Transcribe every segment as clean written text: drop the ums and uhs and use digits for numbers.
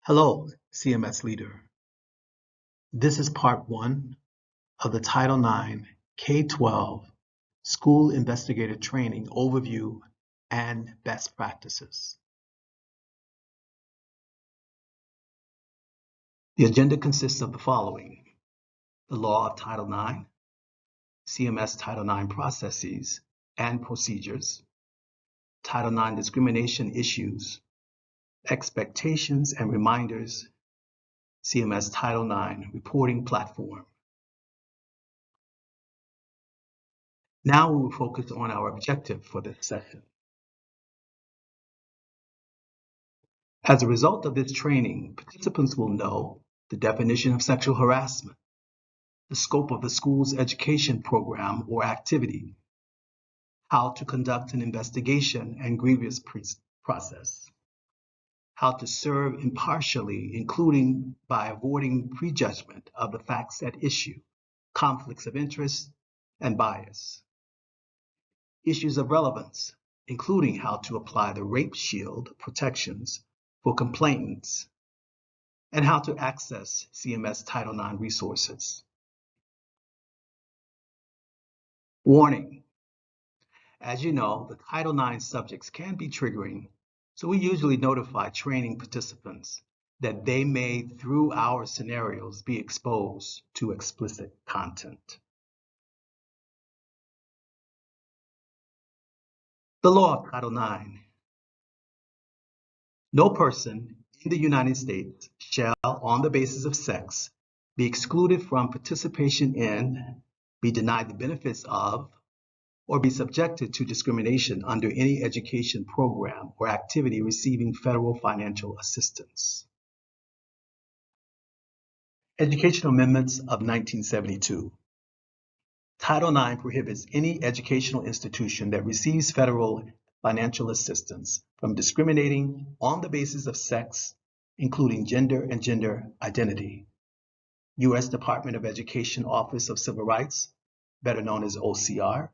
Hello, CMS leader. This is part one of the Title IX K-12 School Investigator Training Overview and Best Practices. The agenda consists of the following: the law of Title IX, CMS Title IX processes and procedures, Title IX discrimination issues, expectations and reminders, CMS Title IX reporting platform. Now we will focus on our objective for this session. As a result of this training, participants will know the definition of sexual harassment, the scope of the school's education program or activity, how to conduct an investigation and grievance process, how to serve impartially, including by avoiding prejudgment of the facts at issue, conflicts of interest, and bias. Issues of relevance, including how to apply the rape shield protections for complainants, and how to access CMS Title IX resources. Warning: as you know, the Title IX subjects can be triggering, so we usually notify training participants that they may, through our scenarios, be exposed to explicit content. The law of Title IX. No person in the United States shall, on the basis of sex, be excluded from participation in, be denied the benefits of, or be subjected to discrimination under any education program or activity receiving federal financial assistance. Educational Amendments of 1972. Title IX prohibits any educational institution that receives federal financial assistance from discriminating on the basis of sex, including gender and gender identity. U.S. Department of Education Office of Civil Rights, better known as OCR,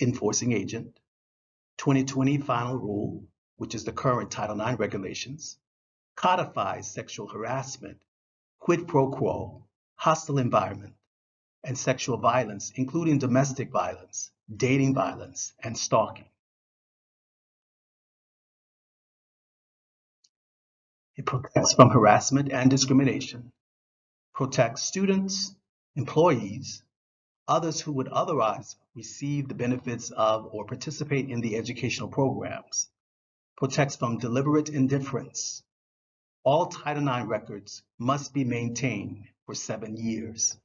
enforcing agent. 2020 Final Rule, which is the current Title IX regulations, codifies sexual harassment, quid pro quo, hostile environment, and sexual violence, including domestic violence, dating violence, and stalking. It protects from harassment and discrimination, protects students, employees, others who would otherwise receive the benefits of or participate in the educational programs, protects from deliberate indifference. All Title IX records must be maintained for 7 years.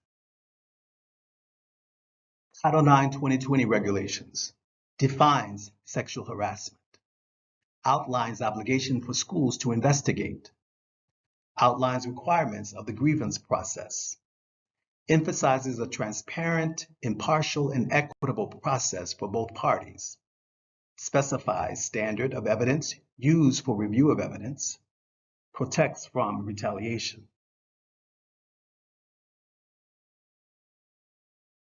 Title IX 2020 regulations defines sexual harassment, outlines obligation for schools to investigate, outlines requirements of the grievance process, emphasizes a transparent, impartial, and equitable process for both parties, specifies standard of evidence used for review of evidence, protects from retaliation.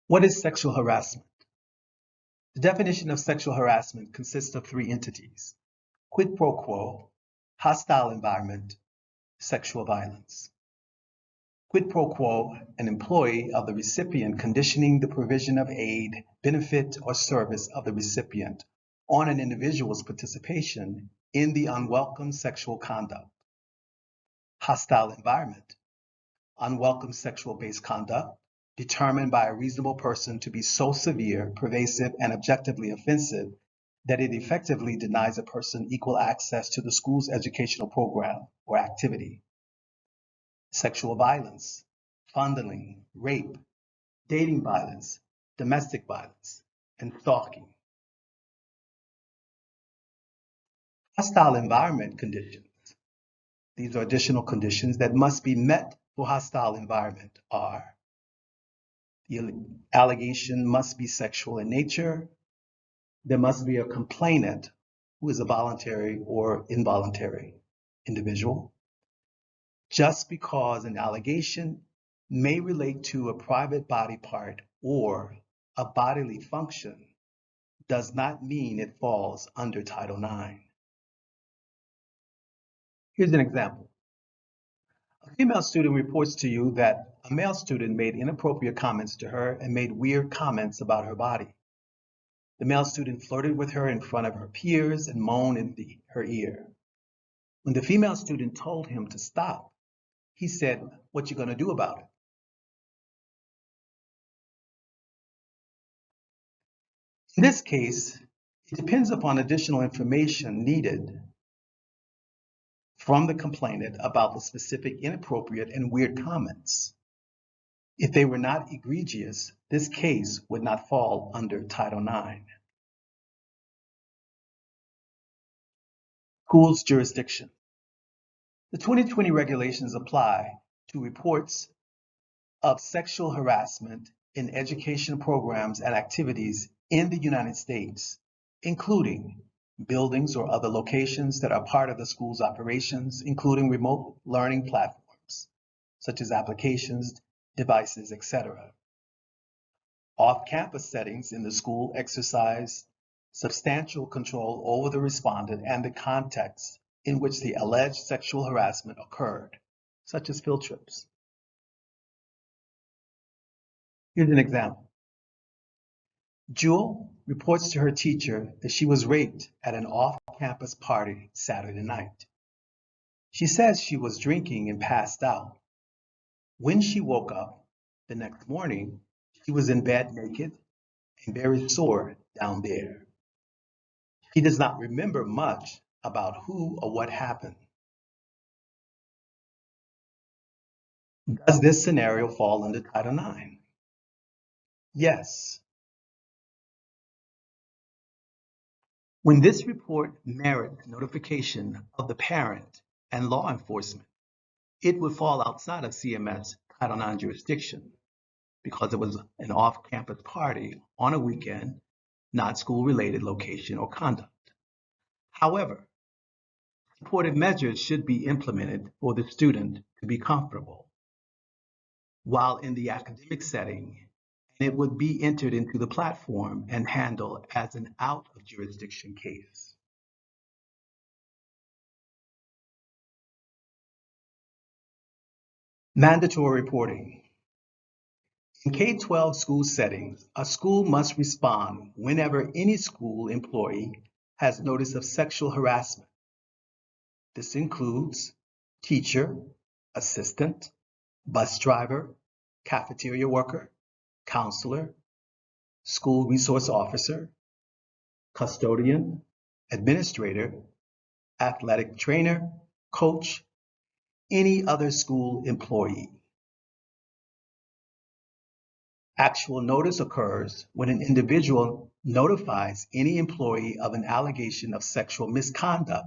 What is sexual harassment? The definition of sexual harassment consists of 3 entities: quid pro quo, hostile environment, sexual violence. Quid pro quo, an employee of the recipient conditioning the provision of aid, benefit, or service of the recipient on an individual's participation in the unwelcome sexual conduct. Hostile environment, unwelcome sexual-based conduct determined by a reasonable person to be so severe, pervasive, and objectively offensive that it effectively denies a person equal access to the school's educational program or activity. Sexual violence, fondling, rape, dating violence, domestic violence, and stalking. Hostile environment conditions. These are additional conditions that must be met for hostile environment are: the allegation must be sexual in nature. There must be a complainant who is a voluntary or involuntary individual. Just because an allegation may relate to a private body part or a bodily function does not mean it falls under Title IX. Here's an example. Female student reports to you that a male student made inappropriate comments to her and made weird comments about her body. The male student flirted with her in front of her peers and moaned in her ear. When the female student told him to stop, he said, "What you gonna do about it?" In this case, it depends upon additional information needed from the complainant about the specific inappropriate and weird comments. If they were not egregious, this case would not fall under Title IX. School's jurisdiction. The 2020 regulations apply to reports of sexual harassment in education programs and activities in the United States, including buildings or other locations that are part of the school's operations, including remote learning platforms, such as applications, devices, etc. Off-campus settings in the school exercise substantial control over the respondent and the context in which the alleged sexual harassment occurred, such as field trips. Here's an example. Jewel reports to her teacher that she was raped at an off-campus party Saturday night. She says she was drinking and passed out. When she woke up the next morning, she was in bed naked and very sore down there. She does not remember much about who or what happened. Does this scenario fall under Title IX? Yes. When this report merits notification of the parent and law enforcement, it would fall outside of CMS Title IX jurisdiction because it was an off-campus party on a weekend, not school-related location or conduct. However, supportive measures should be implemented for the student to be comfortable while in the academic setting, and it would be entered into the platform and handled as an out-of-jurisdiction case. Mandatory reporting. In K-12 school settings, a school must respond whenever any school employee has notice of sexual harassment. This includes teacher, assistant, bus driver, cafeteria worker, counselor, school resource officer, custodian, administrator, athletic trainer, coach, any other school employee. Actual notice occurs when an individual notifies any employee of an allegation of sexual misconduct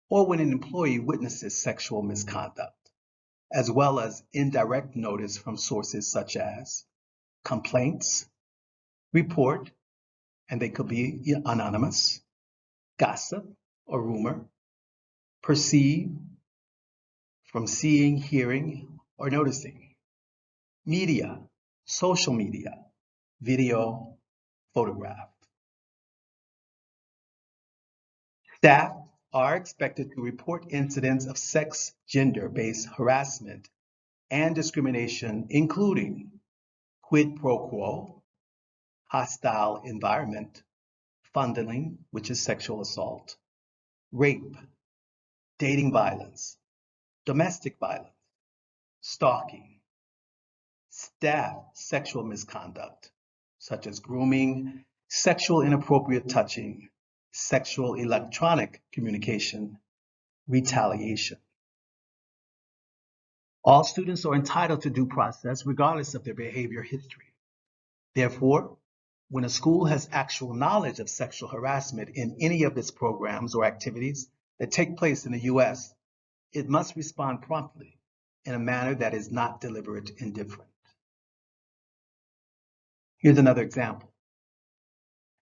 or when an employee witnesses sexual misconduct, as well as indirect notice from sources such as complaints, report, and they could be anonymous, gossip or rumor, perceive, from seeing, hearing, or noticing, media, social media, video, photograph. Staff are expected to report incidents of sex, gender-based harassment and discrimination, including quid pro quo, hostile environment, fondling, which is sexual assault, rape, dating violence, domestic violence, stalking, staff sexual misconduct, such as grooming, sexual inappropriate touching, sexual electronic communication, retaliation. All students are entitled to due process regardless of their behavior history. Therefore, when a school has actual knowledge of sexual harassment in any of its programs or activities that take place in the U.S., it must respond promptly in a manner that is not deliberate indifference. Here's another example.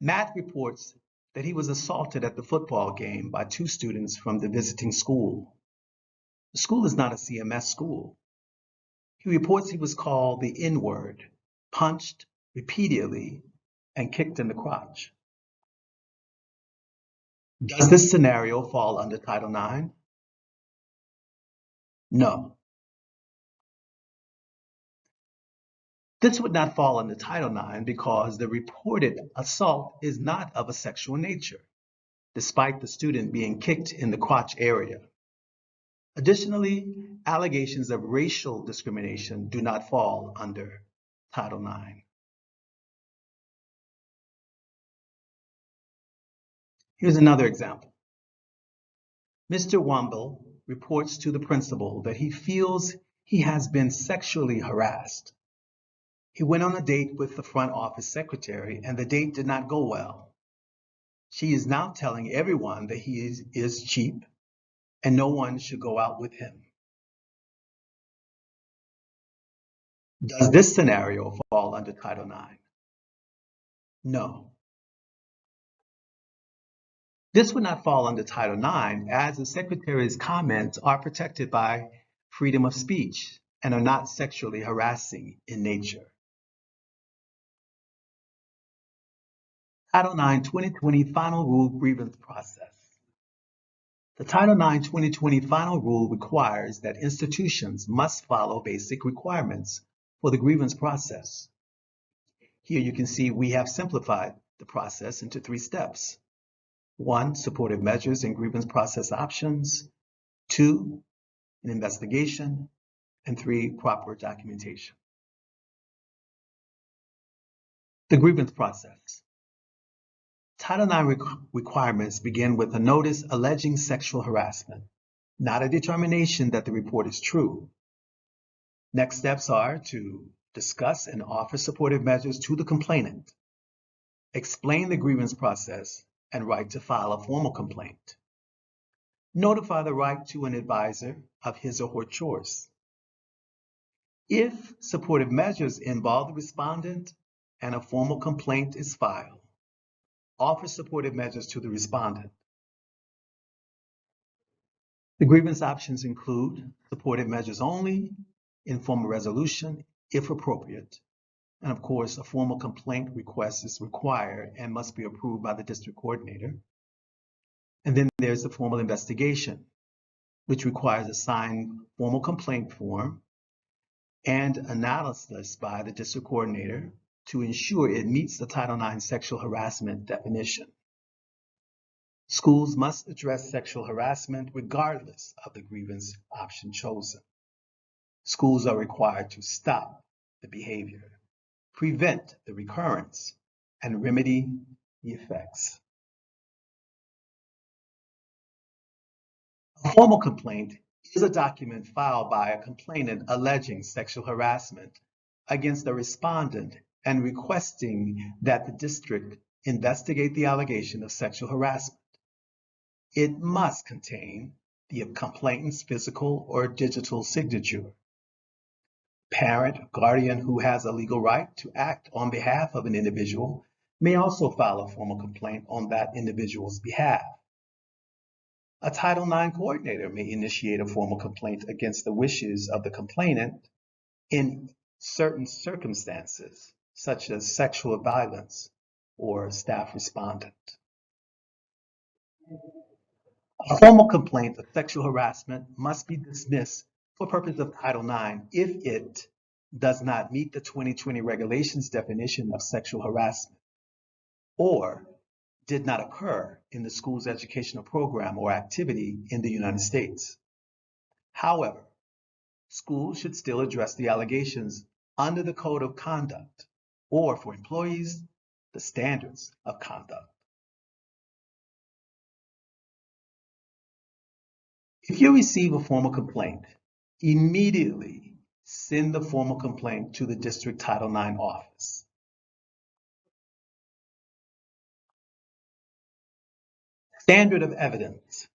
Matt reports that he was assaulted at the football game by two students from the visiting school. The school is not a CMS school. He reports he was called the N-word, punched repeatedly, and kicked in the crotch. Does this scenario fall under Title IX? No. This would not fall under Title IX because the reported assault is not of a sexual nature, despite the student being kicked in the crotch area. Additionally, allegations of racial discrimination do not fall under Title IX. Here's another example. Mr. Womble reports to the principal that he feels he has been sexually harassed. He went on a date with the front office secretary and the date did not go well. She is now telling everyone that he is cheap and no one should go out with him. Does this scenario fall under Title IX? No. This would not fall under Title IX as the Secretary's comments are protected by freedom of speech and are not sexually harassing in nature. Title IX 2020 Final Rule Grievance Process. The Title IX 2020 Final Rule requires that institutions must follow basic requirements for the grievance process. Here you can see we have simplified the process into 3 steps. 1, supportive measures and grievance process options. 2, an investigation. And 3, proper documentation. The grievance process. Title IX requirements begin with a notice alleging sexual harassment, not a determination that the report is true. Next steps are to discuss and offer supportive measures to the complainant, explain the grievance process, and right to file a formal complaint. Notify the right to an advisor of his or her choice. If supportive measures involve the respondent and a formal complaint is filed, offer supportive measures to the respondent. The grievance options include supportive measures only, informal resolution if appropriate, and of course a formal complaint request is required and must be approved by the district coordinator. And then there's the formal investigation, which requires a signed formal complaint form and analysis by the district coordinator to ensure it meets the Title IX sexual harassment definition. Schools must address sexual harassment regardless of the grievance option chosen. Schools are required to stop the behavior, prevent the recurrence, and remedy the effects. A formal complaint is a document filed by a complainant alleging sexual harassment against the respondent and requesting that the district investigate the allegation of sexual harassment. It must contain the complainant's physical or digital signature. Parent, guardian who has a legal right to act on behalf of an individual may also file a formal complaint on that individual's behalf. A Title IX coordinator may initiate a formal complaint against the wishes of the complainant in certain circumstances, such as sexual violence or staff respondent. A formal complaint of sexual harassment must be dismissed for purpose of Title IX if it does not meet the 2020 regulations definition of sexual harassment or did not occur in the school's educational program or activity in the United States. However, schools should still address the allegations under the Code of Conduct or, for employees, the Standards of Conduct. If you receive a formal complaint, immediately send the formal complaint to the district Title IX office. Standard of evidence.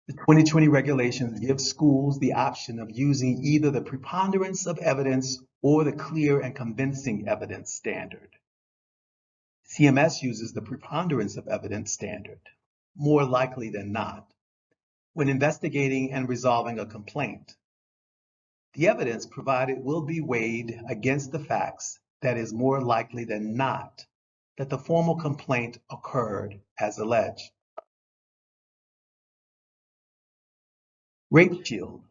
The 2020 regulations give schools the option of using either the preponderance of evidence or the clear and convincing evidence standard. CMS uses the preponderance of evidence standard, more likely than not, when investigating and resolving a complaint. The evidence provided will be weighed against the facts that is more likely than not that the formal complaint occurred as alleged. Rape shield.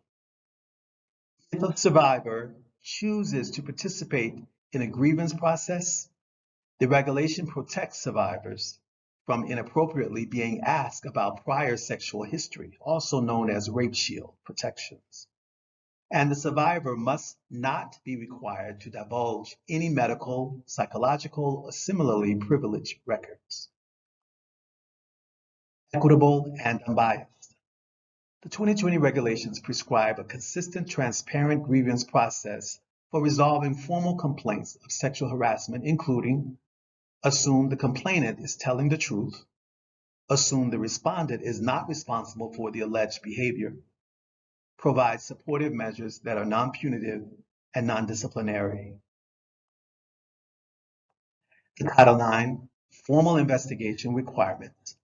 If a survivor chooses to participate in a grievance process, the regulation protects survivors from inappropriately being asked about prior sexual history, also known as rape shield protections. And the survivor must not be required to divulge any medical, psychological, or similarly privileged records. Equitable and unbiased. The 2020 regulations prescribe a consistent, transparent grievance process for resolving formal complaints of sexual harassment, including assume the complainant is telling the truth, assume the respondent is not responsible for the alleged behavior, provide supportive measures that are non-punitive and non-disciplinary. The Title IX formal investigation requirements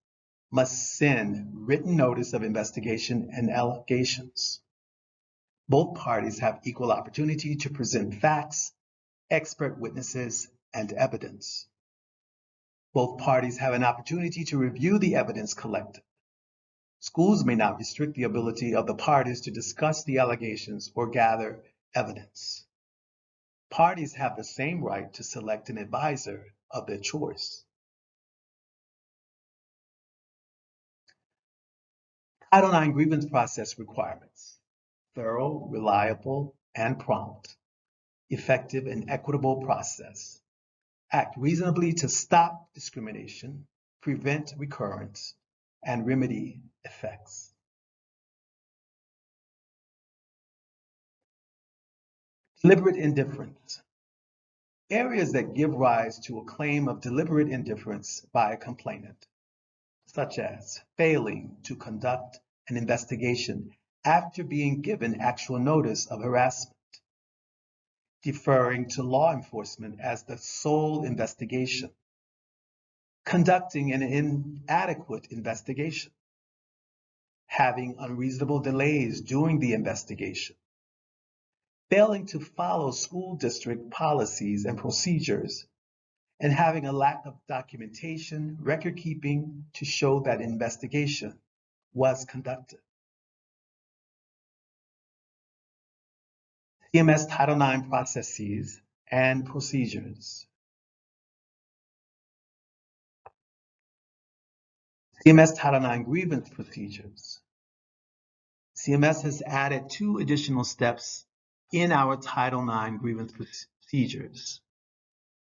must send written notice of investigation and allegations. Both parties have equal opportunity to present facts, expert witnesses, and evidence. Both parties have an opportunity to review the evidence collected. Schools may not restrict the ability of the parties to discuss the allegations or gather evidence. Parties have the same right to select an advisor of their choice. Title IX grievance process requirements: thorough, reliable, and prompt, effective and equitable process. Act reasonably to stop discrimination, prevent recurrence, and remedy effects. Deliberate indifference. Areas that give rise to a claim of deliberate indifference by a complainant, such as failing to conduct an investigation after being given actual notice of harassment, deferring to law enforcement as the sole investigation, conducting an inadequate investigation, having unreasonable delays during the investigation, failing to follow school district policies and procedures, and having a lack of documentation, record keeping to show that investigation was conducted. CMS Title IX processes and procedures. CMS Title IX grievance procedures. CMS has added 2 additional steps in our Title IX grievance procedures.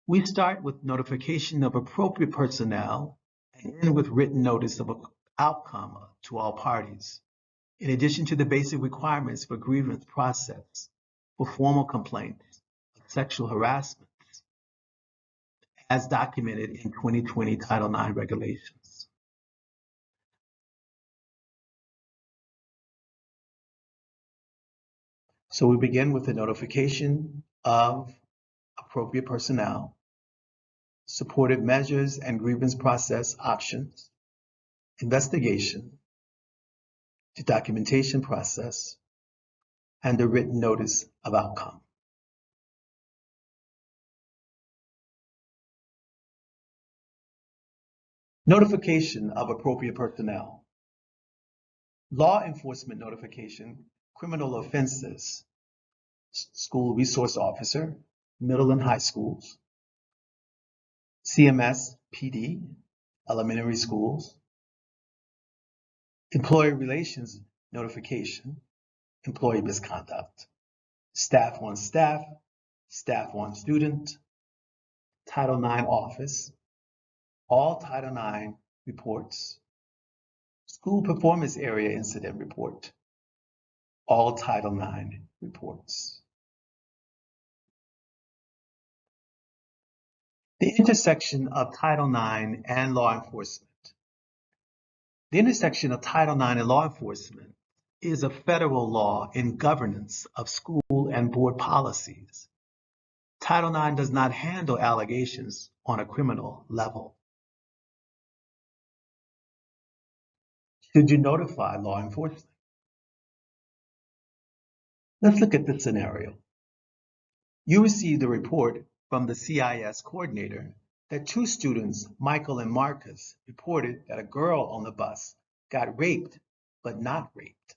We start with notification of appropriate personnel and end with written notice of an outcome to all parties, in addition to the basic requirements for grievance process for formal complaints of sexual harassment as documented in 2020 Title IX regulations. So we begin with the notification of appropriate personnel, supportive measures and grievance process options, investigation, the documentation process, and the written notice of outcome. Notification of appropriate personnel. Law enforcement notification, criminal offenses, school resource officer, middle and high schools, CMS PD, elementary schools, employee relations notification, employee misconduct, staff on staff, staff on student, Title IX office, all Title IX reports, school performance area incident report, all Title IX reports. The intersection of Title IX and law enforcement. The intersection of Title IX and law enforcement is a federal law in governance of school and board policies. Title IX does not handle allegations on a criminal level. Should you notify law enforcement? Let's look at this scenario. You received a report from the CIS coordinator that 2 students, Michael and Marcus, reported that a girl on the bus got raped, but not raped.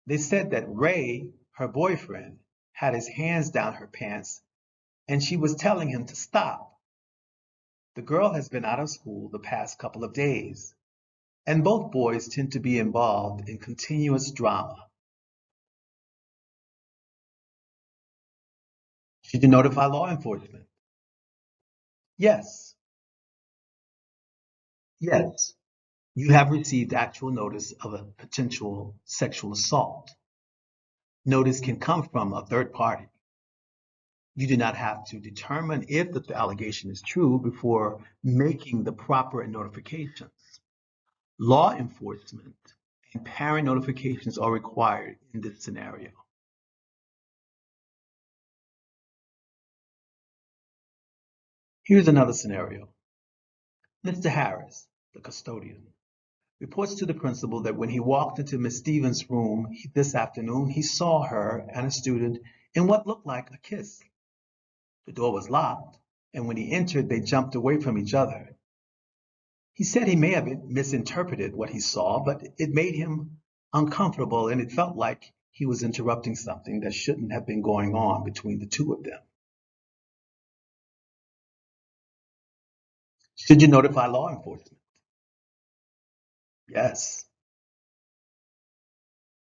They said that Ray, her boyfriend, had his hands down her pants and she was telling him to stop. The girl has been out of school the past couple of days, and both boys tend to be involved in continuous drama. Should you notify law enforcement? Yes, yes. You have received actual notice of a potential sexual assault. Notice can come from a third party. You do not have to determine if the allegation is true before making the proper notifications. Law enforcement and parent notifications are required in this scenario. Here's another scenario. Mr. Harris, the custodian, reports to the principal that when he walked into Miss Stevens' room this afternoon, he saw her and a student in what looked like a kiss. The door was locked, and when he entered, they jumped away from each other. He said he may have misinterpreted what he saw, but it made him uncomfortable and it felt like he was interrupting something that shouldn't have been going on between the two of them. Should you notify law enforcement? Yes.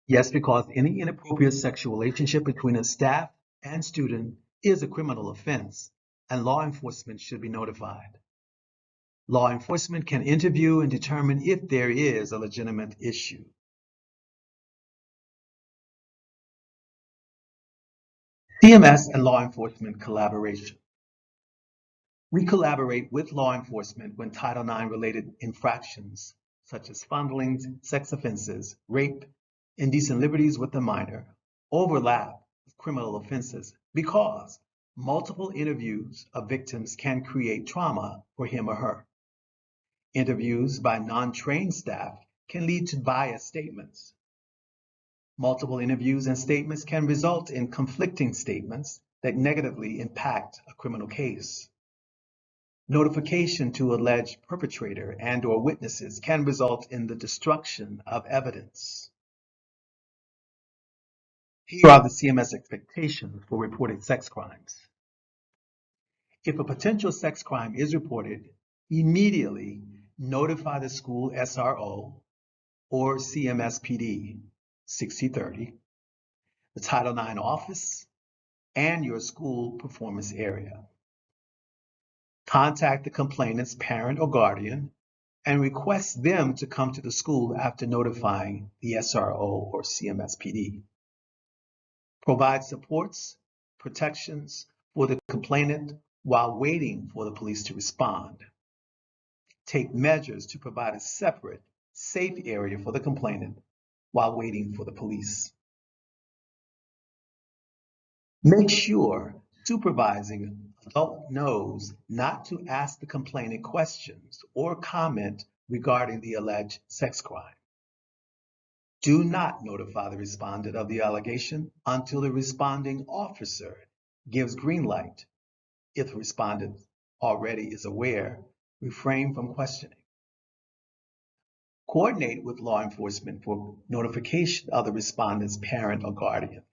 Yes, because any inappropriate sexual relationship between a staff and student is a criminal offense, and law enforcement should be notified. Law enforcement can interview and determine if there is a legitimate issue. CMS and law enforcement collaboration. We collaborate with law enforcement when Title IX related infractions, such as fondling, sex offenses, rape, indecent liberties with a minor, overlap with criminal offenses because multiple interviews of victims can create trauma for him or her. Interviews by non-trained staff can lead to biased statements. Multiple interviews and statements can result in conflicting statements that negatively impact a criminal case. Notification to alleged perpetrator and/or witnesses can result in the destruction of evidence. Here are the CMS expectations for reported sex crimes. If a potential sex crime is reported, immediately notify the school SRO or CMS PD 6030, the Title IX office, and your school performance area. Contact the complainant's parent or guardian and request them to come to the school after notifying the SRO or CMS PD. Provide supports, protections for the complainant while waiting for the police to respond. Take measures to provide a separate, safe area for the complainant while waiting for the police. Make sure supervising adult knows not to ask the complainant questions or comment regarding the alleged sex crime. Do not notify the respondent of the allegation until the responding officer gives green light. If the respondent already is aware, refrain from questioning. Coordinate with law enforcement for notification of the respondent's parent or guardian.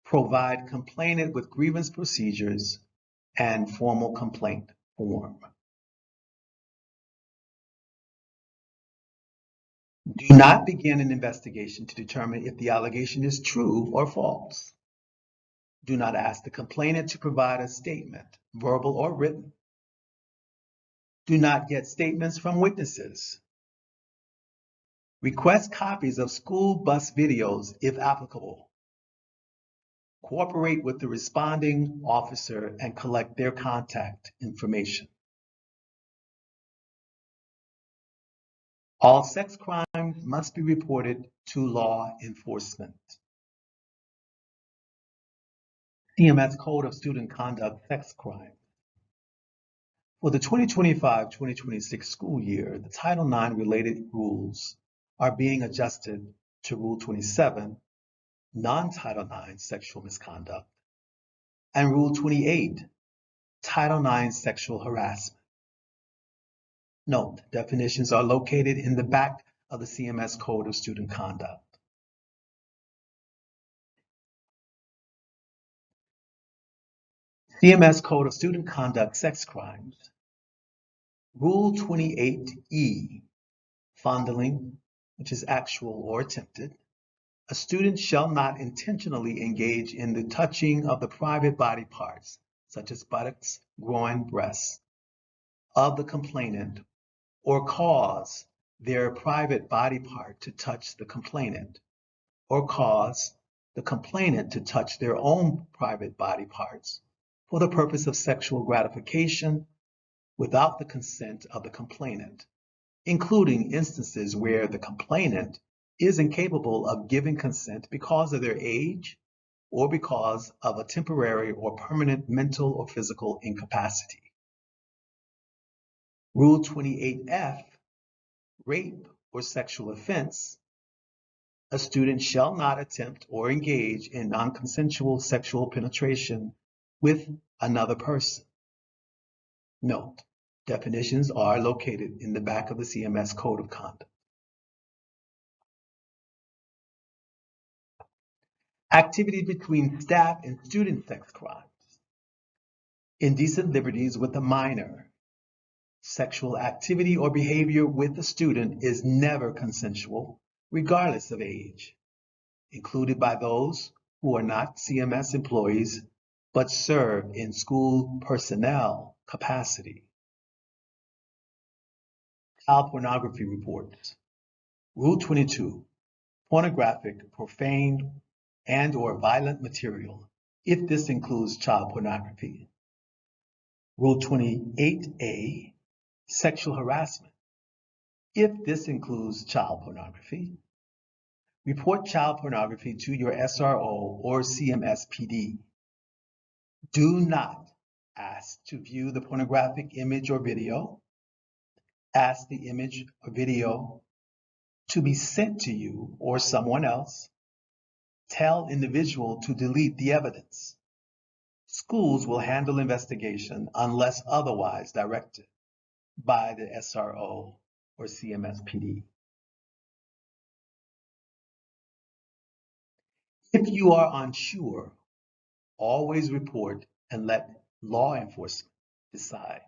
Provide complainant with grievance procedures and formal complaint form. Do not begin an investigation to determine if the allegation is true or false. Do not ask the complainant to provide a statement, verbal or written. Do not get statements from witnesses. Request copies of school bus videos if applicable. Cooperate with the responding officer and collect their contact information. All sex crimes must be reported to law enforcement. CMS Code of Student Conduct Sex Crime. For the 2025-2026 school year, the Title IX related rules are being adjusted to Rule 27, non-Title IX sexual misconduct, and Rule 28, Title IX sexual harassment. Note, definitions are located in the back of the CMS Code of Student Conduct. CMS Code of Student Conduct Sex Crimes. Rule 28E, fondling, which is actual or attempted. A student shall not intentionally engage in the touching of the private body parts, such as buttocks, groin, breasts, of the complainant, or cause their private body part to touch the complainant, or cause the complainant to touch their own private body parts for the purpose of sexual gratification without the consent of the complainant, including instances where the complainant is incapable of giving consent because of their age or because of a temporary or permanent mental or physical incapacity. Rule 28F, rape or sexual offense. A student shall not attempt or engage in non-consensual sexual penetration with another person. Note, definitions are located in the back of the CMS Code of Conduct. Activity between staff and student sex crimes. Indecent liberties with a minor. Sexual activity or behavior with a student is never consensual, regardless of age, included by those who are not CMS employees but serve in school personnel capacity. Child pornography reports. Rule 22, pornographic, profane, and/or violent material, if this includes child pornography. Rule 28A, sexual harassment, if this includes child pornography. Report child pornography to your SRO or CMS PD. Do not ask to view the pornographic image or video. Ask the image or video to be sent to you or someone else. Tell individual to delete the evidence. Schools will handle investigation unless otherwise directed by the SRO or CMS PD. If you are unsure, always report and let law enforcement decide.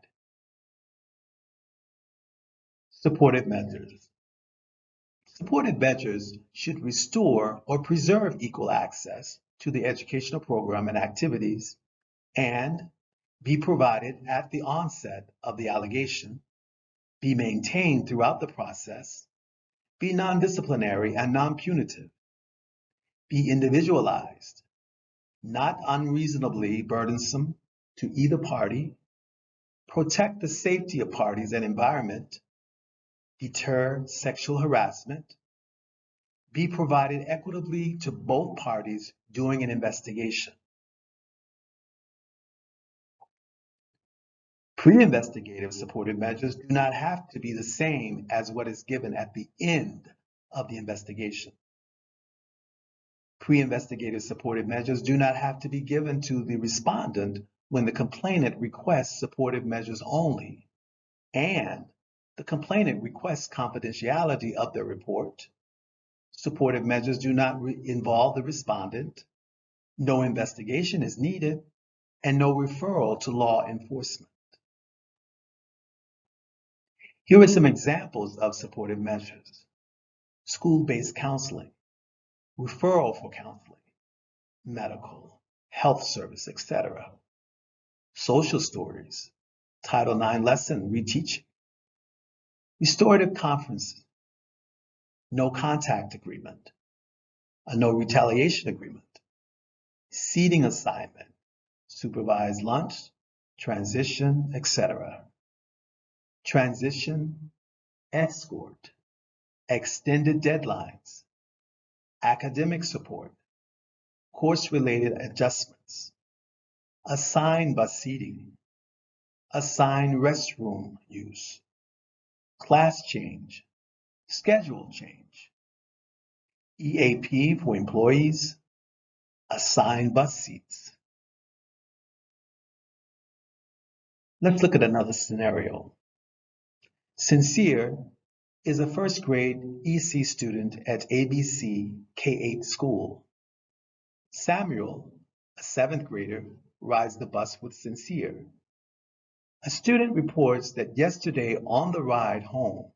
Supportive measures. Supportive measures should restore or preserve equal access to the educational program and activities and be provided at the onset of the allegation, be maintained throughout the process, be non-disciplinary and non-punitive, be individualized, not unreasonably burdensome to either party, protect the safety of parties and environment, deter sexual harassment, be provided equitably to both parties during an investigation. Pre-investigative supportive measures do not have to be the same as what is given at the end of the investigation. Pre-investigative supportive measures do not have to be given to the respondent when the complainant requests supportive measures only, and the complainant requests confidentiality of their report. Supportive measures do not involve the respondent, no investigation is needed, and no referral to law enforcement. Here are some examples of supportive measures: school-based counseling, referral for counseling, medical, health service, etc. Social stories, Title IX lesson reteaching, restorative conferences, no contact agreement, a no retaliation agreement, seating assignment, supervised lunch, transition, etc. Transition, escort, extended deadlines, academic support, course-related adjustments, assigned bus seating, assigned restroom use, class change, schedule change, EAP for employees, assigned bus seats. Let's look at another scenario. Sincere is a first grade EC student at ABC K-8 school. Samuel, a seventh grader, rides the bus with Sincere. A student reports that yesterday on the ride home,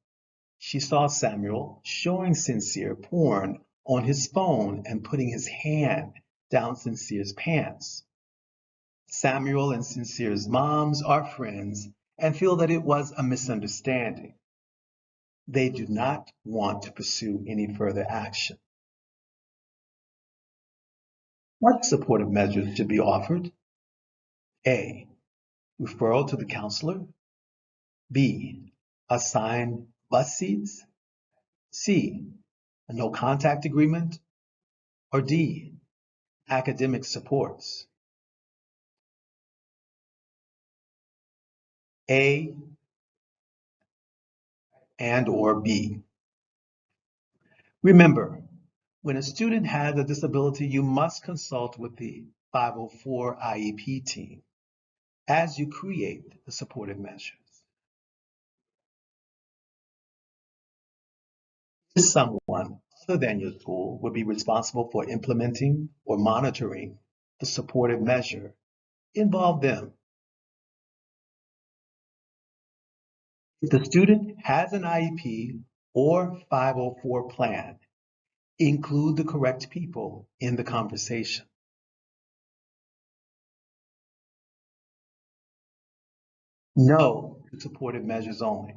she saw Samuel showing Sincere porn on his phone and putting his hand down Sincere's pants. Samuel and Sincere's moms are friends and feel that it was a misunderstanding. They do not want to pursue any further action. What supportive measures should be offered? A. Referral to the counselor. B. Assigned bus seats. C. A no contact agreement. Or D. Academic supports. A and or B. Remember, when a student has a disability, you must consult with the 504 IEP team as you create the supportive measures. If someone other than your school would be responsible for implementing or monitoring the supportive measure, involve them. If the student has an IEP or 504 plan, include the correct people in the conversation. No to supportive measures only.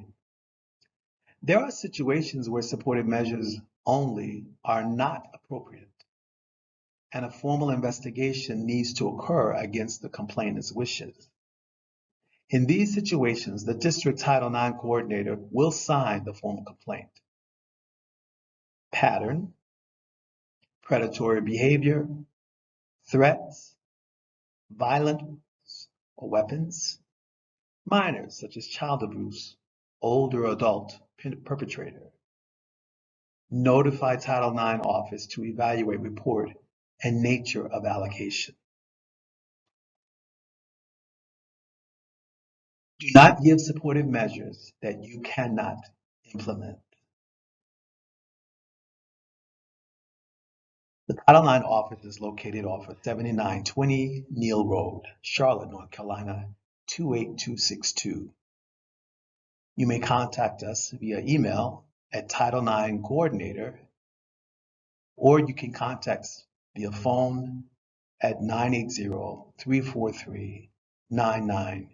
There are situations where supportive measures only are not appropriate, and a formal investigation needs to occur against the complainant's wishes. In these situations, the district Title IX coordinator will sign the formal complaint. Pattern, predatory behavior, threats, violence or weapons, minors such as child abuse, older adult perpetrator. Notify Title IX office to evaluate report and nature of allocation. Do not give supportive measures that you cannot implement. The Title IX office is located off of 7920 Neal Road, Charlotte, North Carolina, 28262. You may contact us via email at Title IX Coordinator, or you can contact us via phone at 980-343-9900.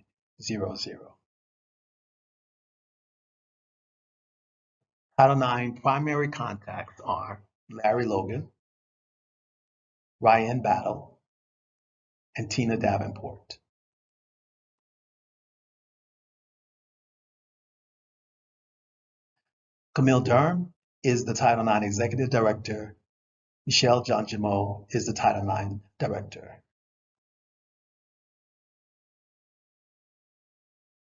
Title IX primary contacts are Larry Logan, Ryan Battle, and Tina Davenport. Camille Durham is the Title IX Executive Director. Michelle Jonjamo is the Title IX Director.